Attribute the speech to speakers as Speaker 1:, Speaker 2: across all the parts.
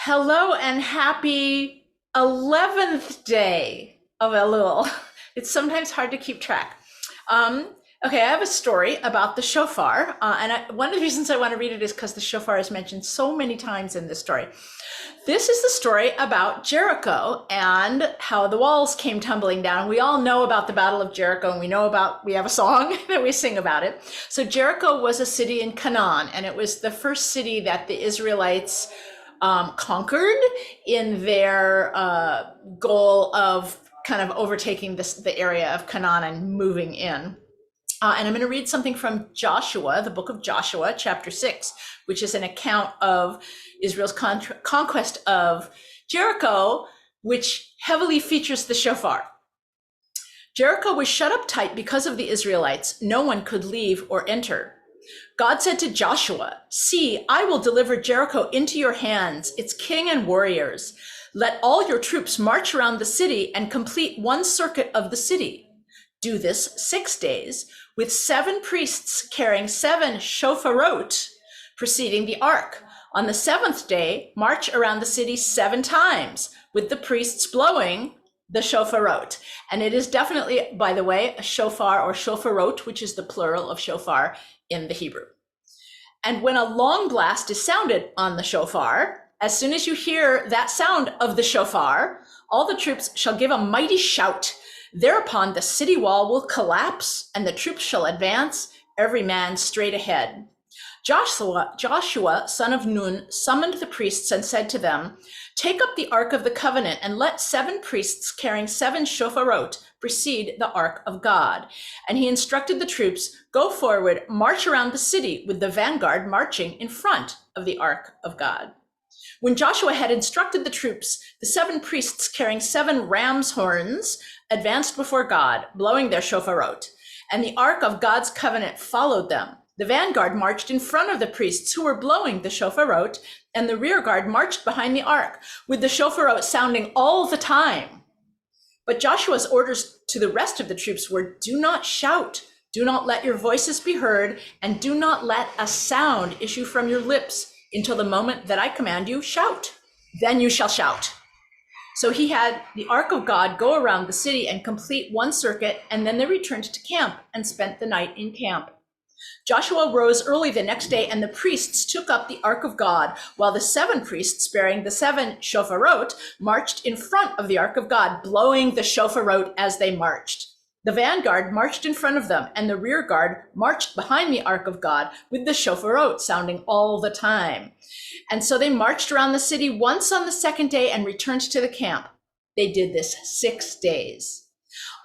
Speaker 1: Hello and happy 11th day of Elul. It's sometimes hard to keep track. Okay, I have a story about the shofar. One of the reasons I want to read it is because the shofar is mentioned so many times in this story. This is the story about Jericho and how the walls came tumbling down. We all know about the Battle of Jericho, and we have a song that we sing about it. So Jericho was a city in Canaan, and it was the first city that the Israelites conquered in their goal of kind of overtaking the area of Canaan and moving in. And I'm going to read something from Joshua, the book of Joshua, chapter 6, which is an account of Israel's conquest of Jericho, which heavily features the shofar. Jericho was shut up tight because of the Israelites. No one could leave or enter. God said to Joshua, "See, I will deliver Jericho into your hands, its king and warriors. Let all your troops march around the city and complete one circuit of the city. Do this 6 days, with 7 priests carrying 7 shofarot preceding the ark. On the 7th day, march around the city 7 times, with the priests blowing the shofarot." And it is definitely, by the way, a shofar or shofarot, which is the plural of shofar in the Hebrew. "And when a long blast is sounded on the shofar, as soon as you hear that sound of the shofar, all the troops shall give a mighty shout. Thereupon the city wall will collapse and the troops shall advance, every man straight ahead." Joshua, son of Nun, summoned the priests and said to them, "Take up the Ark of the Covenant and let 7 priests carrying 7 shofarot precede the Ark of God." And he instructed the troops, "Go forward, march around the city with the vanguard marching in front of the Ark of God." When Joshua had instructed the troops, the 7 priests carrying 7 ram's horns advanced before God, blowing their shofarot, and the Ark of God's covenant followed them. The vanguard marched in front of the priests who were blowing the shofarot, and the rear guard marched behind the ark, with the shofarot sounding all the time. But Joshua's orders to the rest of the troops were, "Do not shout, do not let your voices be heard, and do not let a sound issue from your lips until the moment that I command you, shout. Then you shall shout." So he had the Ark of God go around the city and complete one circuit, and then they returned to camp and spent the night in camp. Joshua rose early the next day, and the priests took up the Ark of God, while the 7 priests bearing the 7 shofarot marched in front of the Ark of God, blowing the shofarot as they marched. The vanguard marched in front of them, and the rear guard marched behind the Ark of God, with the shofarot sounding all the time. And so they marched around the city once on the 2nd day and returned to the camp. They did this 6 days.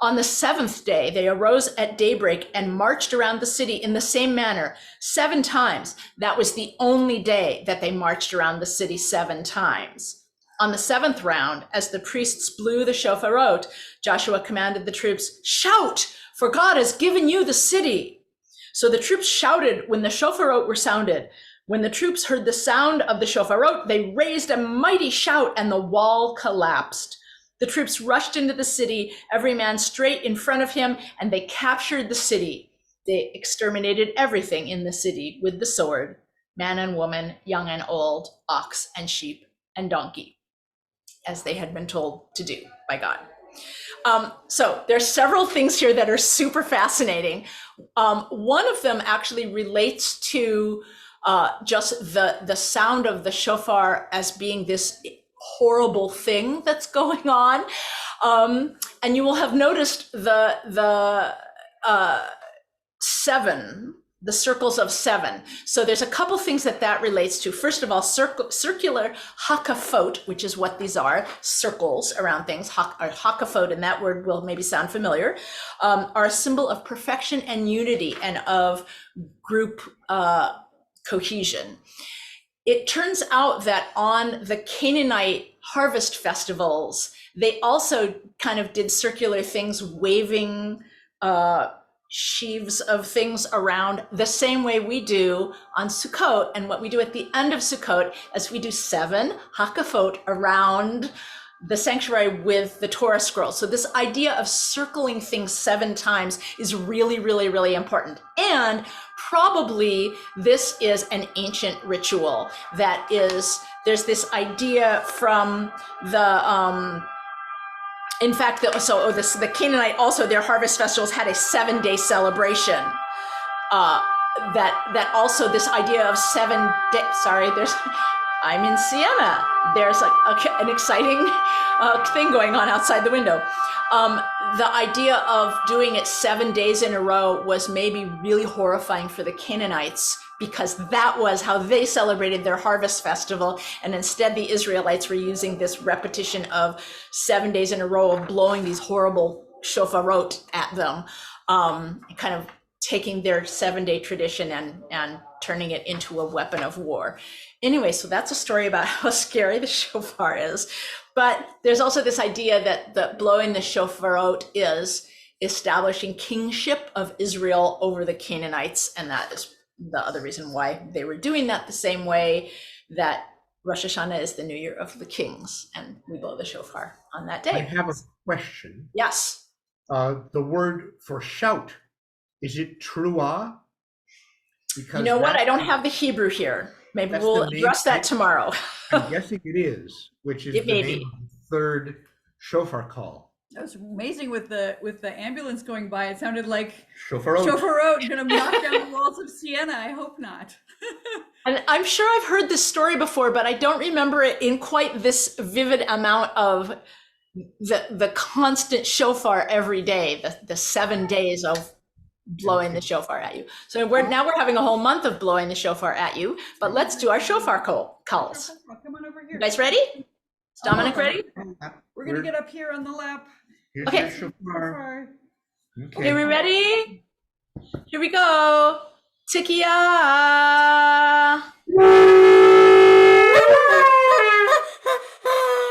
Speaker 1: On the 7th day, they arose at daybreak and marched around the city in the same manner 7 times. That was the only day that they marched around the city 7 times. On the 7th round, as the priests blew the shofarot, Joshua commanded the troops, "Shout, for God has given you the city." So the troops shouted when the shofarot were sounded. When the troops heard the sound of the shofarot, they raised a mighty shout and the wall collapsed. The troops rushed into the city, every man straight in front of him, and they captured the city. They exterminated everything in the city with the sword, man and woman, young and old, ox and sheep and donkey, as they had been told to do by God. So there's several things here that are super fascinating. One of them actually relates to just the sound of the shofar as being this horrible thing that's going on. And you will have noticed the 7, the circles of 7. So there's a couple things that relates to. First of all, circular hakafot, which is what these are, circles around things. Hakafot, and that word will maybe sound familiar, are a symbol of perfection and unity and of group cohesion. It turns out that on the Canaanite harvest festivals, they also kind of did circular things, waving sheaves of things around the same way we do on Sukkot. And what we do at the end of Sukkot is we do 7 hakafot around the sanctuary with the Torah scroll. So this idea of circling things 7 times is really, really, really important. And probably this is an ancient ritual that is, there's this idea from the, in fact, the Canaanite also, their harvest festivals had a 7-day celebration. That also this idea of 7 days, sorry, I'm in Siena. There's an exciting thing going on outside the window. The idea of doing it 7 days in a row was maybe really horrifying for the Canaanites, because that was how they celebrated their harvest festival. And instead the Israelites were using this repetition of 7 days in a row of blowing these horrible shofarot at them, kind of taking their 7-day tradition and turning it into a weapon of war. Anyway, so that's a story about how scary the shofar is. But there's also this idea that the blowing the shofarot is establishing kingship of Israel over the Canaanites. And that is the other reason why they were doing that, the same way that Rosh Hashanah is the New Year of the Kings, and we blow the shofar on that day.
Speaker 2: I have a question.
Speaker 1: Yes.
Speaker 2: The word for shout, is it truah?
Speaker 1: Because you know what? I don't have the Hebrew here. Maybe we'll address that tomorrow.
Speaker 2: I'm guessing it is, which is the name of the third shofar call.
Speaker 3: That was amazing with the ambulance going by. It sounded like
Speaker 2: shofarot
Speaker 3: going to knock down the walls of Siena. I hope not.
Speaker 1: And I'm sure I've heard this story before, but I don't remember it in quite this vivid amount of the constant shofar every day, the 7 days of blowing the shofar at you. So we're having a whole month of blowing the shofar at you, but let's do our shofar calls.
Speaker 3: Come on over here.
Speaker 1: You guys ready? Is Dominic ready?
Speaker 3: We're going to get up here on the lap.
Speaker 1: Okay.
Speaker 2: Shofar.
Speaker 1: Okay, we ready? Here we go. Tikia.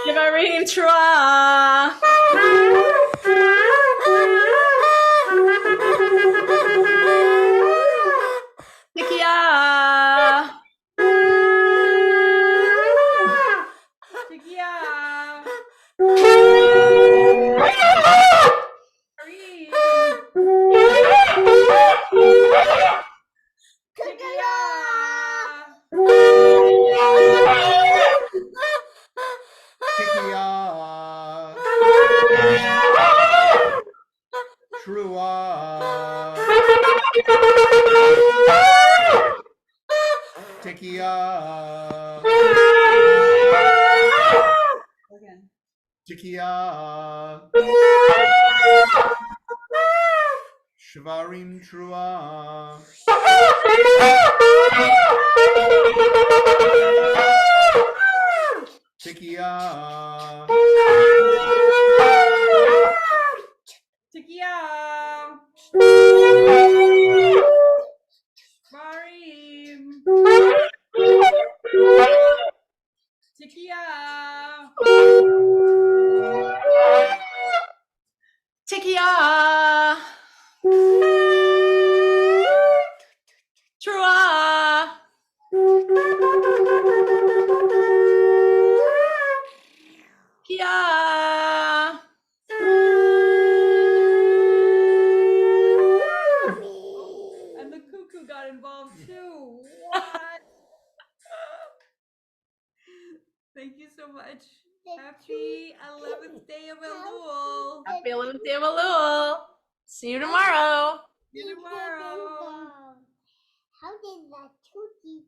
Speaker 1: Yivarim Trua. Tikia.
Speaker 2: Tikia. Shvarim Trua. Tikia.
Speaker 3: Tikia. Shvarim. Tikia.
Speaker 1: Tikia. Trua. Kia.
Speaker 3: And the cuckoo got involved too. What? Thank you so much. Happy 11th day of Elul.
Speaker 1: Happy 11th day of Elul. See you tomorrow.
Speaker 3: See you tomorrow.
Speaker 4: How did that cookie